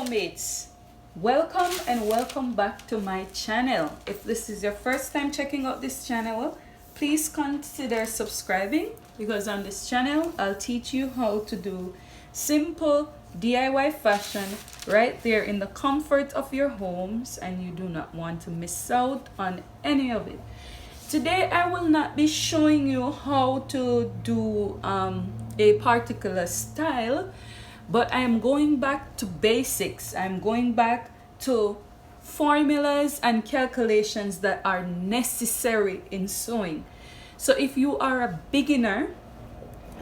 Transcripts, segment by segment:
Sewmates, welcome and welcome back to my channel. If this is your first time checking out this channel, please consider subscribing, because on this channel I'll teach you how to do simple DIY fashion right there in the comfort of your homes, and you do not want to miss out on any of it. Today I will not be showing you how to do a particular style, but I am going back to basics. I'm going back to formulas and calculations that are necessary in sewing. So if you are a beginner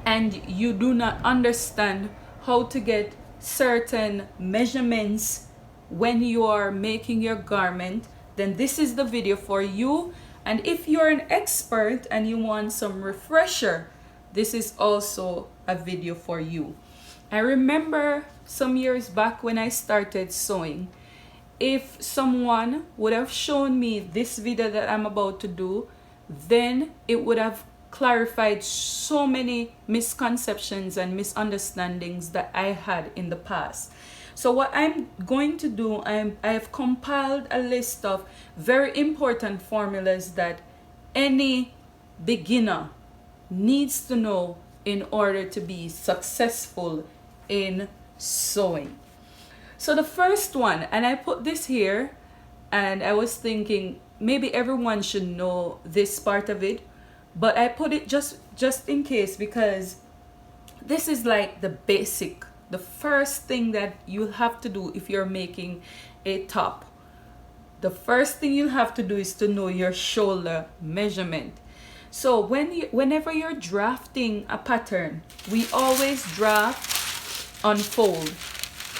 and you do not understand how to get certain measurements when you are making your garment, then this is the video for you. And if you're an expert and you want some refresher, this is also a video for you. I remember some years back when I started sewing, if someone would have shown me this video that I'm about to do, then it would have clarified so many misconceptions and misunderstandings that I had in the past. So what I'm going to do, I have compiled a list of very important formulas that any beginner needs to know in order to be successful in sewing. So the first one, and I put this here, and I was thinking maybe everyone should know this part of it, but I put it just in case, because this is like the basic, the first thing that you'll have to do if you're making a top. The first thing you'll have to do is to know your shoulder measurement. So whenever you're drafting a pattern, we always draft unfold.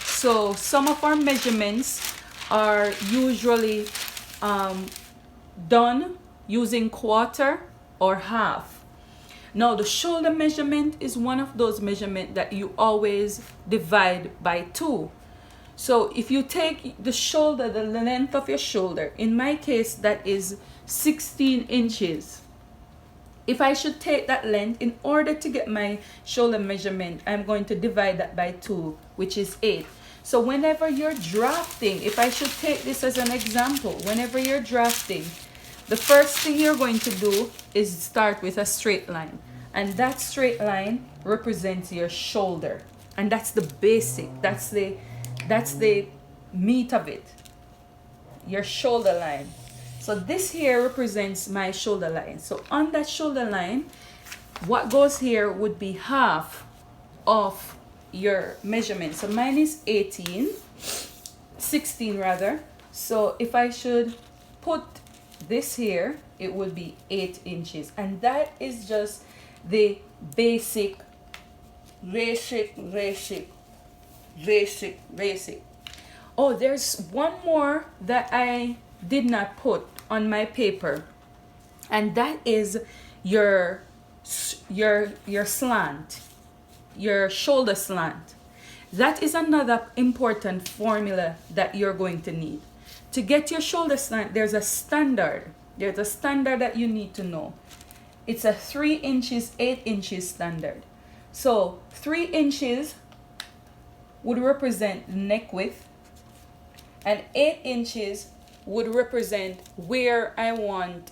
So some of our measurements are usually done using quarter or half. Now the shoulder measurement is one of those measurements that you always divide by 2. So if you take the shoulder, the length of your shoulder, in my case that is 16 inches. If I should take that length, in order to get my shoulder measurement, I'm going to divide that by 2, which is 8. So whenever you're drafting, if I should take this as an example, whenever you're drafting, the first thing you're going to do is start with a straight line. And that straight line represents your shoulder. And that's the basic, that's the meat of it, your shoulder line. So this here represents my shoulder line. So on that shoulder line, what goes here would be half of your measurement. So mine is 16 rather. So if I should put this here, it would be 8 inches. And that is just the basic. Oh, there's one more that I did not put on my paper, and that is your slant, your shoulder slant. That is another important formula that you're going to need. To get your shoulder slant, there's a standard that you need to know. It's a 3 inches, 8 inches standard. So 3 inches would represent neck width, and 8 inches would represent where I want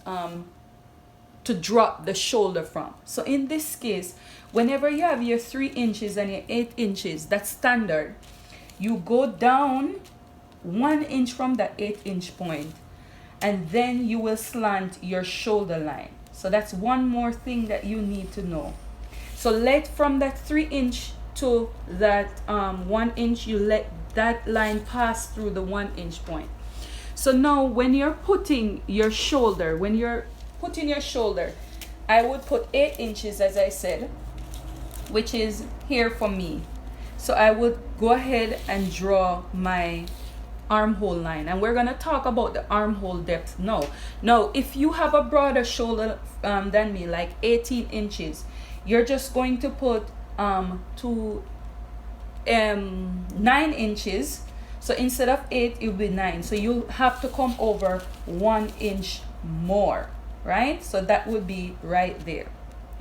to drop the shoulder from. So in this case, whenever you have your 3 inches and your 8 inches, that's standard. You go down 1 inch from that 8-inch point, and then you will slant your shoulder line. So that's one more thing that you need to know. So let from that 3 inch to that 1 inch, you let that line pass through the 1 inch point. So now when you're putting your shoulder, I would put 8 inches, as I said, which is here for me. So I would go ahead and draw my armhole line, and we're going to talk about the armhole depth now. Now if you have a broader shoulder than me, like 18 inches, you're just going to put 9 inches. So instead of 8, it will be 9. So you have to come over 1 inch more, right? So that would be right there.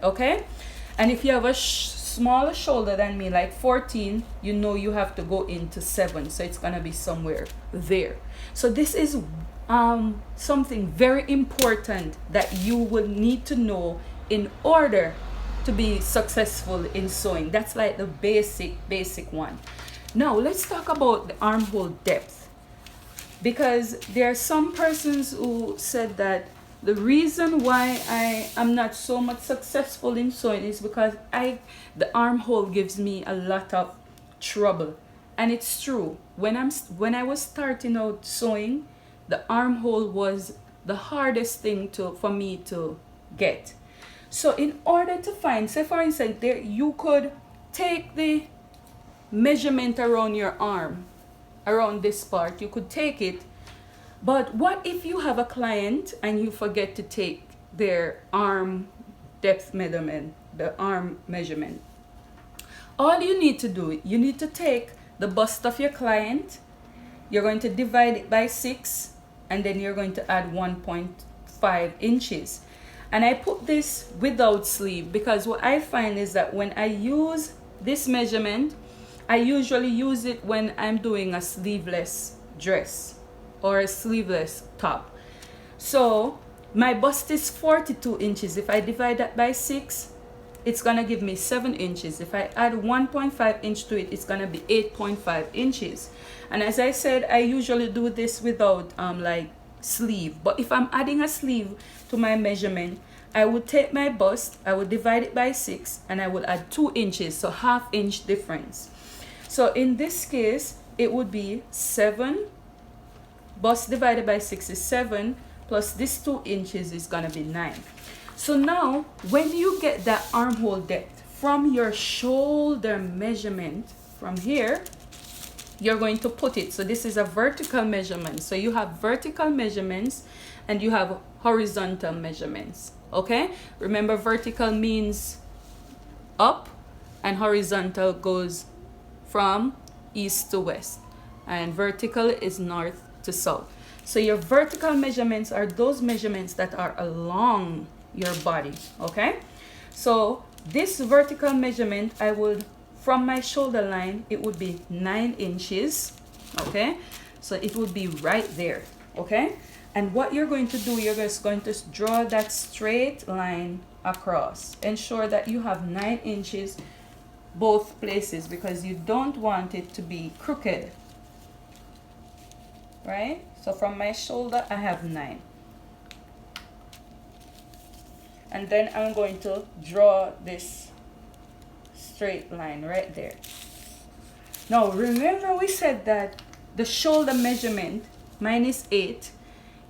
Okay. And if you have a smaller shoulder than me, like 14, you know you have to go into 7, so it's gonna be somewhere there. So this is something very important that you will need to know in order to be successful in sewing. That's like the basic one. Now let's talk about the armhole depth, because there are some persons who said that the reason why I am not so much successful in sewing is because the armhole gives me a lot of trouble. And it's true. When I was starting out sewing, the armhole was the hardest thing for me to get. So in order to find, say for instance, there you could take the measurement around your arm, around this part, you could take it. But what if you have a client and you forget to take their arm depth measurement, the arm measurement? All you need to do, you need to take the bust of your client, you're going to divide it by 6, and then you're going to add 1.5 inches. And I put this without sleeve because what I find is that when I use this measurement, I usually use it when I'm doing a sleeveless dress or a sleeveless top. So my bust is 42 inches. If I divide that by 6, it's gonna give me 7 inches. If I add 1.5 inch to it, it's gonna be 8.5 inches. And as I said, I usually do this without like sleeve. But if I'm adding a sleeve to my measurement, I would take my bust, I would divide it by 6, and I would add 2 inches, so ½ inch difference. So in this case, it would be 7, bust divided by 6 is 7, plus this 2 inches is gonna be 9. So now, when you get that armhole depth from your shoulder measurement, from here, you're going to put it. So this is a vertical measurement. So you have vertical measurements and you have horizontal measurements, okay? Remember, vertical means up and horizontal goes from east to west, and vertical is north to south. So your vertical measurements are those measurements that are along your body, okay? So this vertical measurement, I would, from my shoulder line, it would be 9 inches, okay? So it would be right there, okay? And what you're going to do, you're just going to draw that straight line across. Ensure that you have 9 inches both places, because you don't want it to be crooked, right? So from my shoulder, I have 9. And then I'm going to draw this straight line right there. Now, remember we said that the shoulder measurement, mine is 8.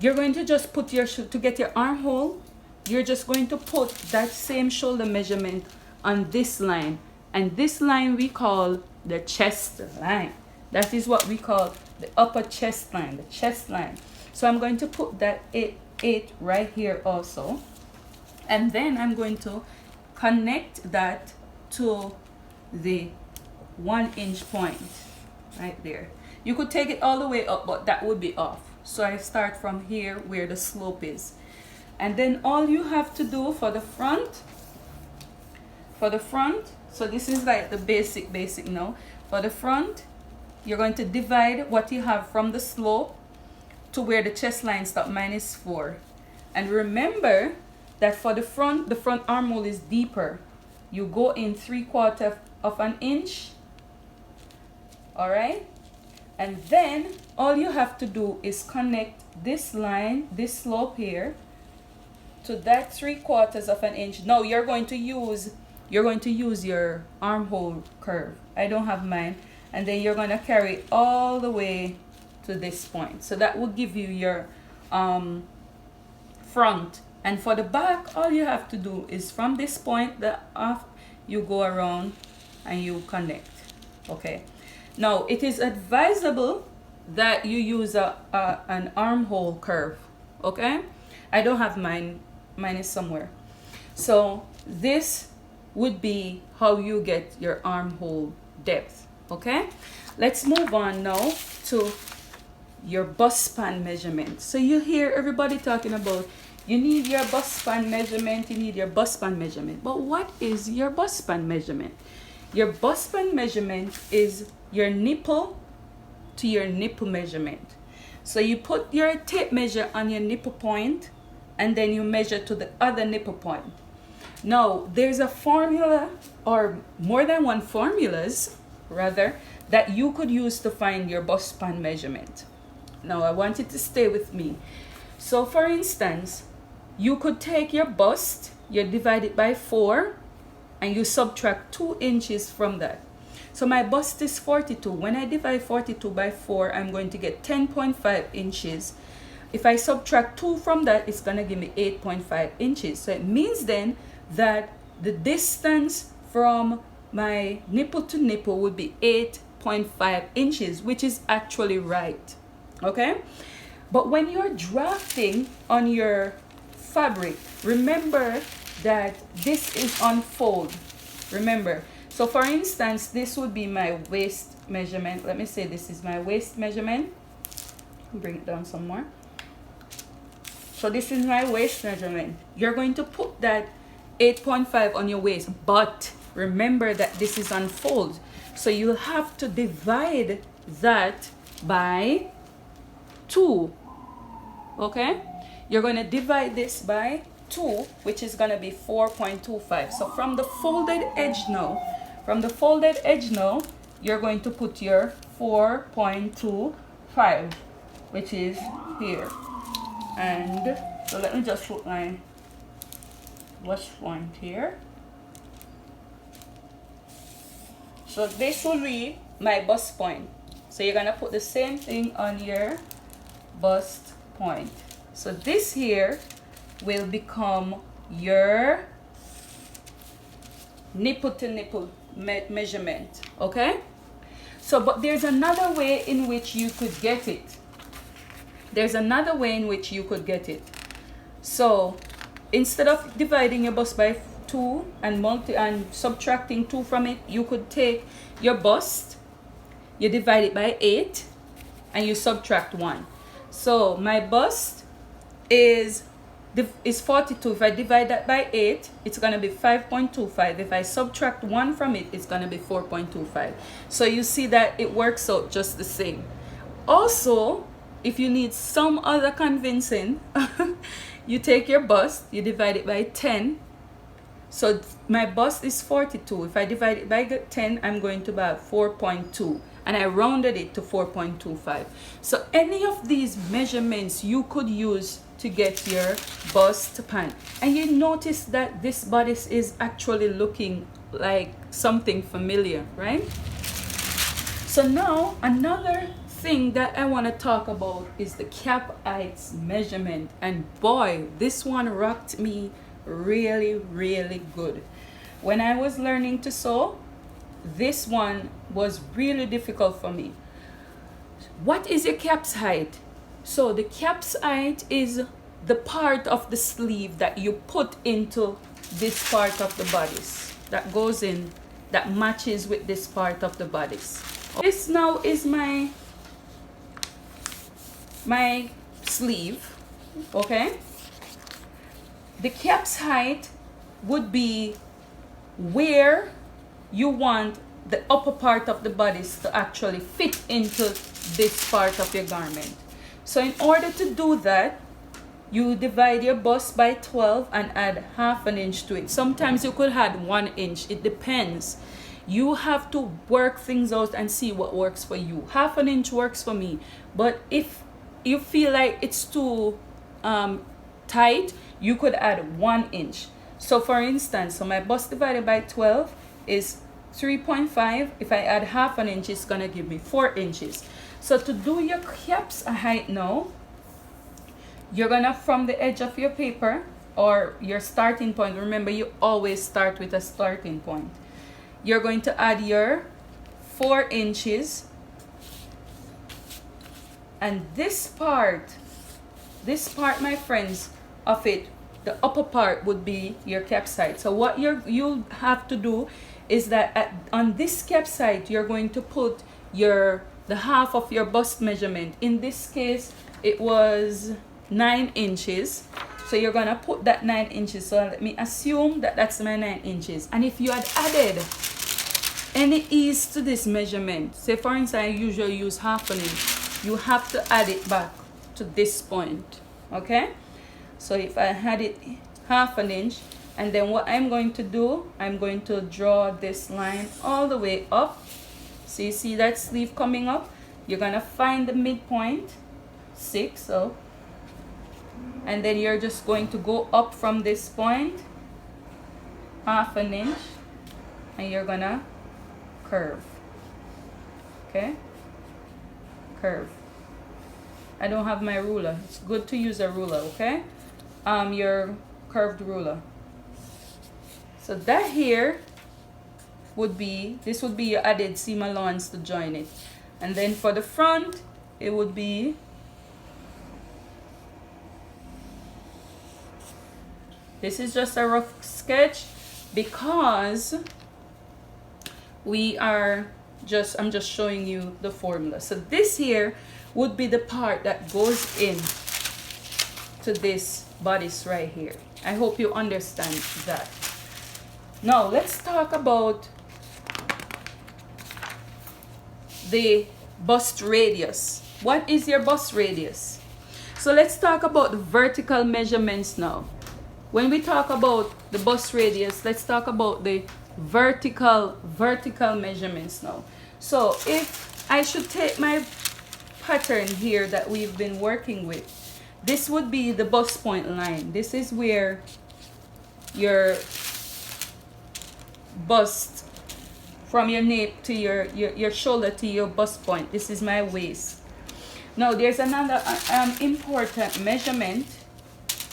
You're going to just put your, to get your armhole, you're just going to put that same shoulder measurement on this line. And this line we call the chest line. That is what we call the upper chest line, the chest line. So I'm going to put that 8 right here also. And then I'm going to connect that to the 1 inch point right there. You could take it all the way up, but that would be off. So I start from here where the slope is. And then all you have to do for the front, so this is like the basic now. For the front, you're going to divide what you have from the slope to where the chest line stops. Mine is 4. And remember that for the front armhole is deeper. You go in 3/4 of an inch. All right? And then all you have to do is connect this line, this slope here, to that 3/4 of an inch. Now you're going to use your armhole curve. I don't have mine. And then you're going to carry it all the way to this point. So that will give you your front. And for the back, all you have to do is from this point, you go around and you connect. Okay. Now it is advisable that you use an armhole curve. Okay. I don't have mine. Mine is somewhere. So this would be how you get your armhole depth. Okay, let's move on now to your bust span measurement. So you hear everybody talking about you need your bust span measurement, but what is your bust span measurement? Your bust span measurement is your nipple to your nipple measurement. So you put your tape measure on your nipple point and then you measure to the other nipple point. Now, there's a formula, or more than one formulas, rather, that you could use to find your bust span measurement. Now, I want you to stay with me. So, for instance, you could take your bust, you divide it by 4, and you subtract 2 inches from that. So my bust is 42. When I divide 42 by 4, I'm going to get 10.5 inches. If I subtract 2 from that, it's going to give me 8.5 inches. So it means then that the distance from my nipple to nipple would be 8.5 inches, which is actually right. Okay? But when you're drafting on your fabric, remember that this is unfold. Remember. So for instance, this would be my waist measurement. Let me say this is my waist measurement. Bring it down some more. So this is my waist measurement. You're going to put that 8.5 on your waist, but remember that this is unfold. So you'll have to divide that by 2. Okay? You're going to divide this by 2, which is going to be 4.25. So from the folded edge now, you're going to put your 4.25, which is here. And so let me just put my wash point here. So this will be my bust point. So you're going to put the same thing on your bust point. So this here will become your nipple to nipple measurement. Okay? So but there's another way in which you could get it. So instead of dividing your bust by 2 and subtracting 2 from it, you could take your bust, you divide it by 8, and you subtract 1. So my bust is 42. If I divide that by 8, it's going to be 5.25. If I subtract 1 from it, it's going to be 4.25. So you see that it works out just the same. Also, if you need some other convincing, you take your bust, you divide it by 10. So my bust is 42. If I divide it by 10, I'm going to about 4.2. And I rounded it to 4.25. So any of these measurements you could use to get your bust span. And you notice that this bodice is actually looking like something familiar, right? So now another thing that I want to talk about is the cap heights measurement. And boy, this one rocked me really, really good. When I was learning to sew, this one was really difficult for me. What is your cap's height? So the cap's height is the part of the sleeve that you put into this part of the bodice, that goes in, that matches with this part of the bodice. This now is my sleeve. Okay, the cap's height would be where you want the upper part of the bodice to actually fit into this part of your garment. So in order to do that, you divide your bust by 12 and add ½ inch to it. Sometimes you could add 1 inch. It depends. You have to work things out and see what works for you. ½ inch works for me. But if you feel like it's too tight, you could add 1 inch. So for instance, so my bust divided by 12 is 3.5. If I add ½ inch, it's gonna give me 4 inches. So to do your cap's height now, you're gonna, from the edge of your paper or your starting point, remember you always start with a starting point, you're going to add your 4 inches, and this part my friends of it, the upper part would be your cap's height. So what you'll have to do is that on this cap's height, you're going to put the half of your bust measurement. In this case, it was 9 inches. So you're gonna put that 9 inches. So let me assume that that's my 9 inches. And if you had added any ease to this measurement, say for instance I usually use 1/2 inch, you have to add it back to this point. Okay, so if I had it 1/2 inch, and then what I'm going to do, I'm going to draw this line all the way up. So you see that sleeve coming up, you're gonna find the midpoint 6, so, and then you're just going to go up from this point 1/2 inch, and you're gonna curve. Okay, curve. I don't have my ruler. It's good to use a ruler. Okay, your curved ruler. So that here would be, this would be your added seam allowance to join it, and then for the front it would be this is just a rough sketch because we are just, I'm just showing you the formula. So this here would be the part that goes in to this bodice right here. I hope you understand that. Now let's talk about the bust radius. What is your bust radius? So let's talk about the vertical measurements now. When we talk about the bust radius, let's talk about the vertical measurements now. So if I should take my pattern here that we've been working with, this would be the bust point line. This is where your bust, from your nape to your shoulder to your bust point. This is my waist. Now there's another important measurement,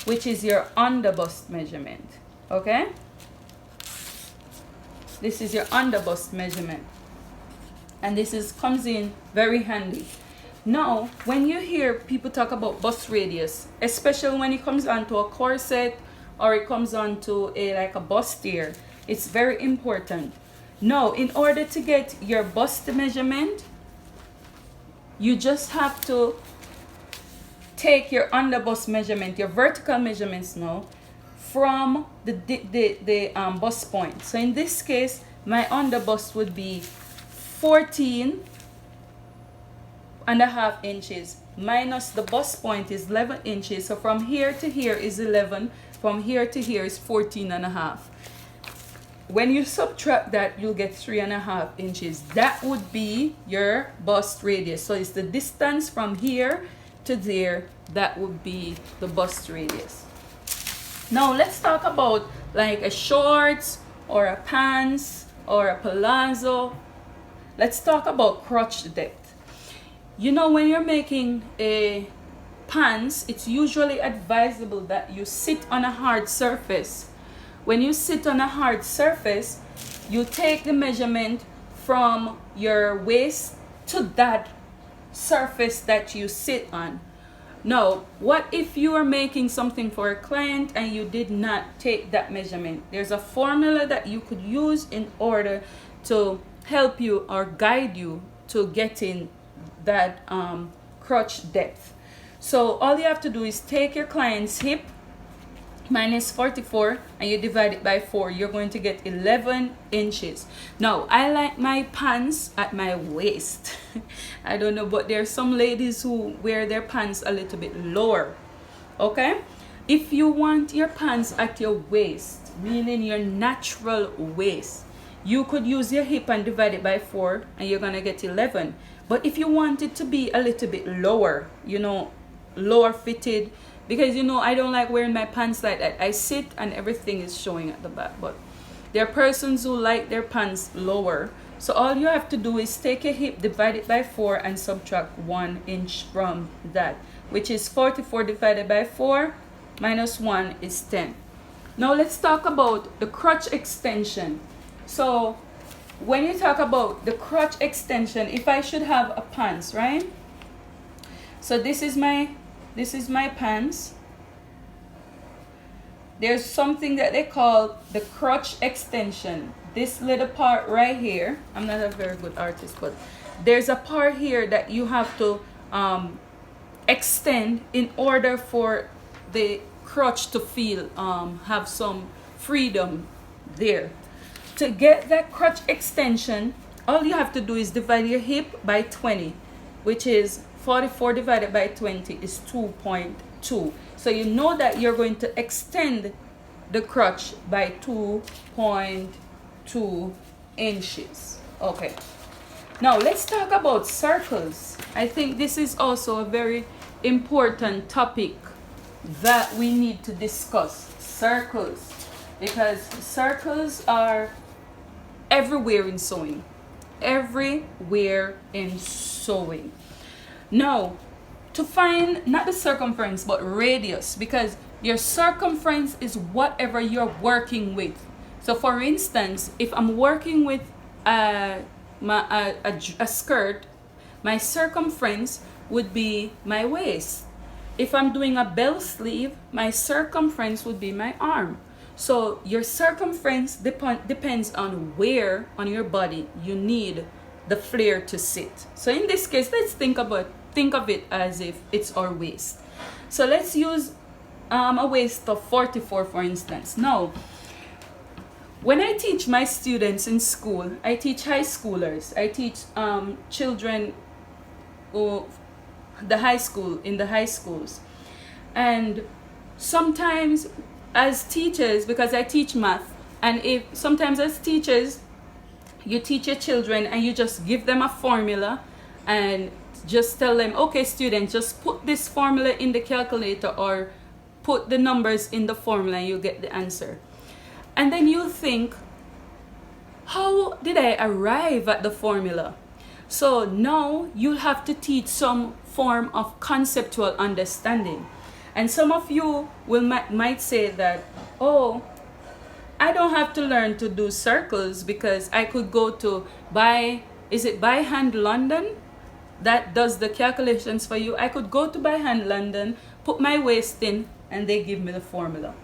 which is your under bust measurement. Okay, this is your under bust measurement, and this is comes in very handy. Now when you hear people talk about bust radius, especially when it comes onto a corset or it comes onto a like a bustier, it's very important. Now in order to get your bust measurement, you just have to take your under bust measurement, your vertical measurements now, from the bust point. So in this case, my under bust would be 14.5 inches minus the bust point is 11 inches. So from here to here is 11, from here to here is 14.5. When you subtract that, you'll get 3.5 inches. That would be your bust radius. So it's the distance from here to there. That would be the bust radius. Now let's talk about like a shorts or a pants or a palazzo. Let's talk about crotch depth. You know, when you're making a pants, it's usually advisable that you sit on a hard surface. When you sit on a hard surface, you take the measurement from your waist to that surface that you sit on. Now, what if you are making something for a client and you did not take that measurement? There's a formula that you could use in order to help you or guide you to getting that crotch depth. So all you have to do is take your client's hip minus 44 and you divide it by 4. You're going to get 11 inches. Now I like my pants at my waist. I don't know, but there are some ladies who wear their pants a little bit lower. Okay, if you want your pants at your waist, meaning your natural waist, you could use your hip and divide it by 4 and you're gonna get 11. But if you want it to be a little bit lower, you know, lower fitted, because you know I don't like wearing my pants like that. I sit and everything is showing at the back, but there are persons who like their pants lower. So all you have to do is take a hip, divide it by 4 and subtract 1 inch from that, which is 44 divided by 4 minus 1 is 10. Now let's talk about the crotch extension. So when you talk about the crotch extension, if I should have a pants, right? So this is my pants. There's something that they call the crotch extension. This little part right here, I'm not a very good artist, but there's a part here that you have to extend in order for the crotch to feel have some freedom there. To get that crotch extension, all you have to do is divide your hip by 20, which is 44 divided by 20 is 2.2. So you know that you're going to extend the crotch by 2.2 inches. Okay. Now let's talk about circles. I think this is also a very important topic that we need to discuss. Circles. Because circles are everywhere in sewing. Everywhere in sewing. Now, to find not the circumference but radius, because your circumference is whatever you're working with. So for instance, if I'm working with a skirt, my circumference would be my waist. If I'm doing a bell sleeve, my circumference would be my arm. So your circumference depends on where on your body you need the flare to sit. So in this case, let's think of it as if it's our waist. So let's use a waist of 44, for instance. Now, when I teach my students in school, I teach high schoolers. I teach children in the high schools. And sometimes as teachers, because I teach math, and sometimes as teachers, you teach your children and you just give them a formula and just tell them, okay, students, just put this formula in the calculator or put the numbers in the formula and you get the answer. And then you think, how did I arrive at the formula? So now you'll have to teach some form of conceptual understanding. And some of you might say that, oh, I don't have to learn to do circles because I could go to By Hand London that does the calculations for you. I could go to By Hand London, put my waist in, and they give me the formula.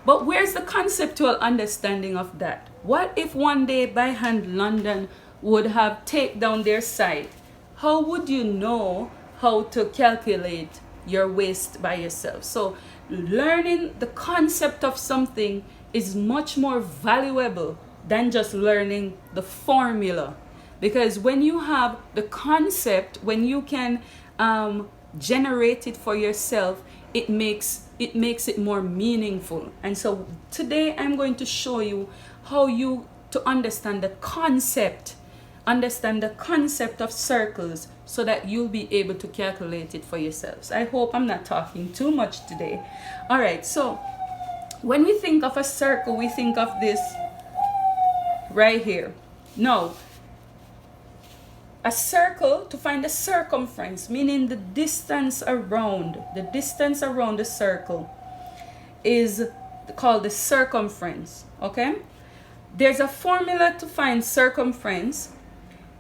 But where's the conceptual understanding of that? What if one day By Hand London would have taken down their site? How would you know how to calculate your waist by yourself? So learning the concept of something is much more valuable than just learning the formula. Because when you have the concept, when you can generate it for yourself, it makes it more meaningful. And so today I'm going to show you how to understand the concept of circles so that you'll be able to calculate it for yourselves. I hope I'm not talking too much today. All right, so when we think of a circle, we think of this right here. Now, a circle, to find the circumference, meaning the distance around the circle, is called the circumference. Okay, there's a formula to find circumference.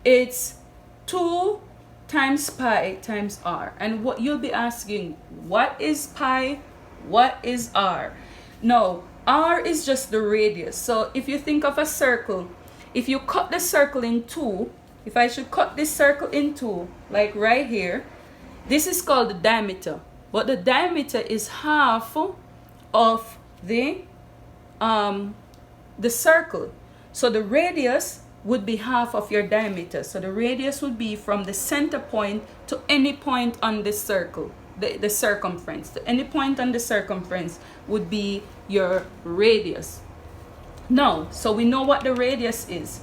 It's 2 times pi times r. And what you'll be asking, what is pi, what is r? No, r is just the radius. So if you think of a circle, if you cut the circle in two, if I should cut this circle in two, like right here, this is called the diameter. But the diameter is half of the circle. So the radius would be half of your diameter. So the radius would be from the center point to any point on the circle, the circumference. To any point on the circumference would be your radius. Now, so we know what the radius is.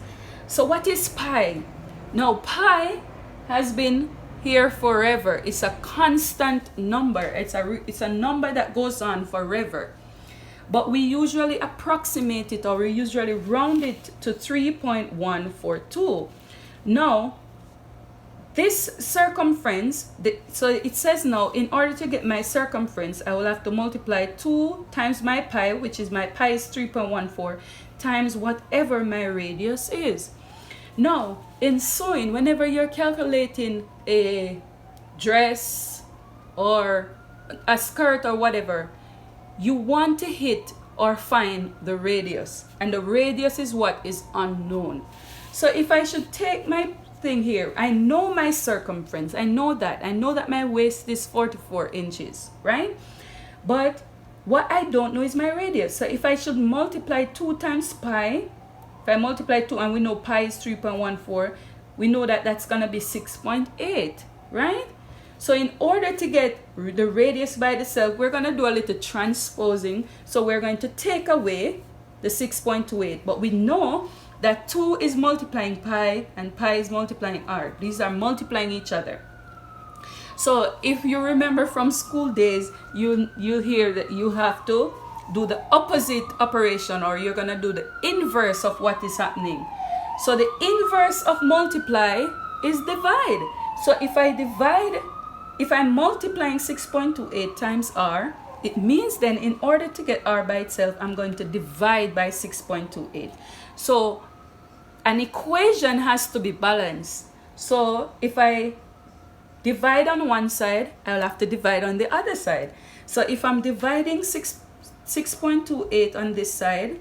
So what is pi? Now, pi has been here forever. It's a constant number. It's a number that goes on forever. But we usually approximate it, or we usually round it to 3.142. Now, this circumference, so it says now, in order to get my circumference, I will have to multiply 2 times my pi, which is my pi is 3.14, times whatever my radius is. Now, in sewing, whenever you're calculating a dress or a skirt or whatever, you want to hit or find the radius. And the radius is what is unknown. So if I should take my thing here, I know my circumference. I know that my waist is 44 inches, right? But what I don't know is my radius. So if I should multiply 2 times pi, If I multiply 2 and we know pi is 3.14, we know that that's going to be 6.8, right? So in order to get the radius by itself, we're going to do a little transposing. So we're going to take away the 6.28, but we know that 2 is multiplying pi and pi is multiplying r. These are multiplying each other. So if you remember from school days, you'll hear that you have to do the opposite operation, or you're going to do the inverse of what is happening. So the inverse of multiply is divide. So if I'm multiplying 6.28 times r, it means then in order to get r by itself, I'm going to divide by 6.28. So an equation has to be balanced. So if I divide on one side, I'll have to divide on the other side. So if I'm dividing 6.28 on this side,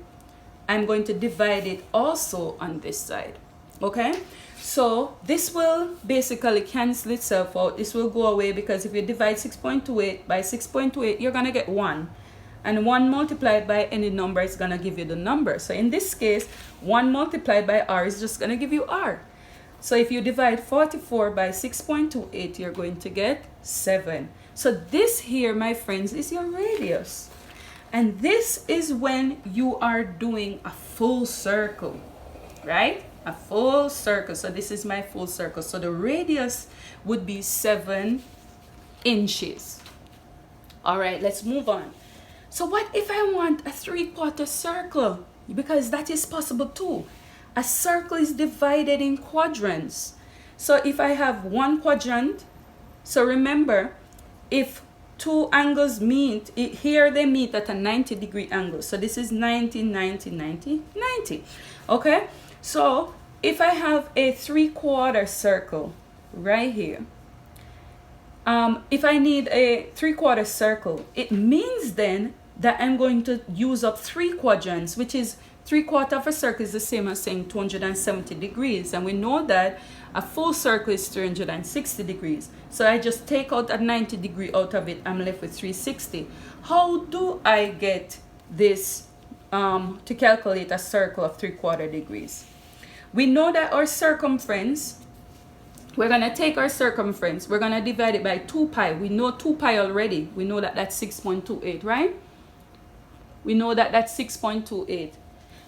I'm going to divide it also on this side. Okay? So this will basically cancel itself out. This will go away, because if you divide 6.28 by 6.28, you're going to get 1. And 1 multiplied by any number is going to give you the number. So in this case, 1 multiplied by r is just going to give you r. So if you divide 44 by 6.28, you're going to get 7. So this here, my friends, is your radius. And this is when you are doing a full circle, right? A full circle. So this is my full circle. So the radius would be 7 inches. All right, let's move on. So what if I want a 3/4 circle? Because that is possible too. A circle is divided in quadrants. So if I have one quadrant, so remember, if two angles meet, here they meet at a 90-degree angle. So this is 90, 90, 90, 90. Okay? So if I have a 3/4 circle right here, if I need a 3/4 circle, it means then that I'm going to use up 3 quadrants, which is 3/4 of a circle is the same as saying 270 degrees. And we know that a full circle is 360 degrees. So I just take out a 90-degree out of it. I'm left with 360. How do I get this to calculate a circle of 3/4 degrees? We know that our circumference, we're going to take our circumference, we're going to divide it by 2 pi. We know 2 pi already. We know that that's 6.28, right? We know that that's 6.28.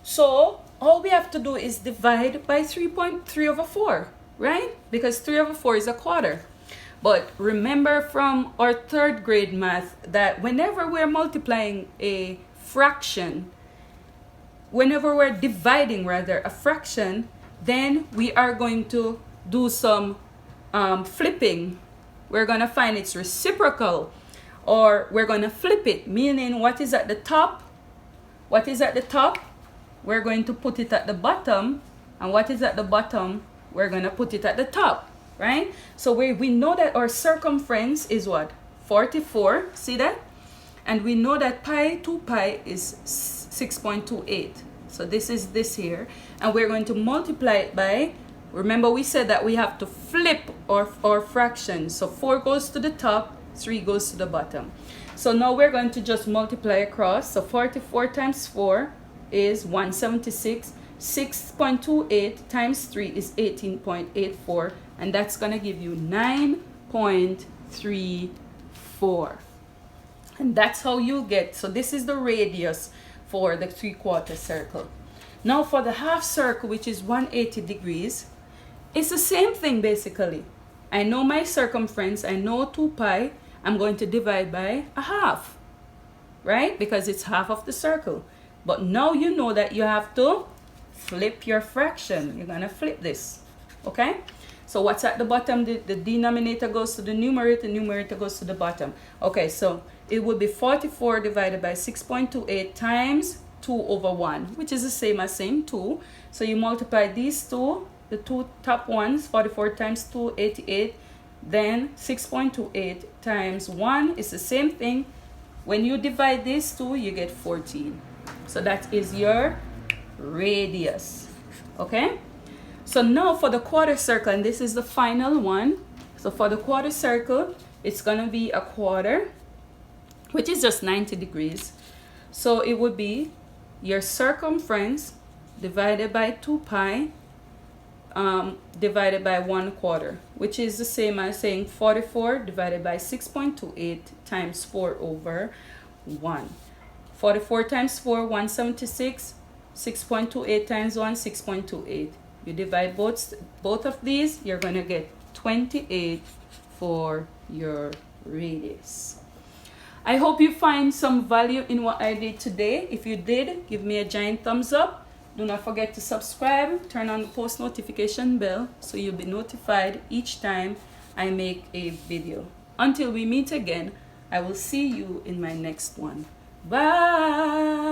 So all we have to do is divide by 3.3/4, right? Because 3/4 is a quarter. But remember from our 3rd grade math that whenever we're multiplying a fraction, whenever we're dividing rather a fraction, then we are going to do some flipping. We're going to find its reciprocal, or we're going to flip it, meaning what is at the top? What is at the top? We're going to put it at the bottom, and what is at the bottom? We're going to put it at the top, right? So we know that our circumference is what? 44, see that? And we know that 2 pi is 6.28. So this is this here, and we're going to multiply it by, remember we said that we have to flip our fraction. So 4 goes to the top, 3 goes to the bottom. So now we're going to just multiply across. So 44 times 4 is 176. 6.28 times 3 is 18.84, and that's going to give you 9.34. And that's how you get, so this is the radius for the 3/4 circle. Now for the half circle, which is 180 degrees, it's the same thing basically. I know my circumference, I know 2 pi, I'm going to divide by a half, right? Because it's half of the circle. But now you know that you have to flip your fraction. You're going to flip this, okay? So what's at the bottom? The denominator goes to the numerator goes to the bottom. Okay, so it would be 44 divided by 6.28 times 2 over 1, which is the same as saying 2. So you multiply these two, the two top ones, 44 times 2, 88. Then 6.28 times 1 is the same thing. When you divide these two, you get 14. So that is your radius, okay? So now for the quarter circle, and this is the final one. So for the quarter circle, it's gonna be a quarter, which is just 90 degrees. So it would be your circumference divided by 2 pi divided by 1/4, which is the same as saying 44 divided by 6.28 times 4 over 1. 44 times 4, 176. 6.28 times 1, 6.28. You divide both of these, you're going to get 28 for your radius. I hope you find some value in what I did today. If you did, give me a giant thumbs up. Do not forget to subscribe, turn on the post notification bell so you'll be notified each time I make a video. Until we meet again, I will see you in my next one. Bye!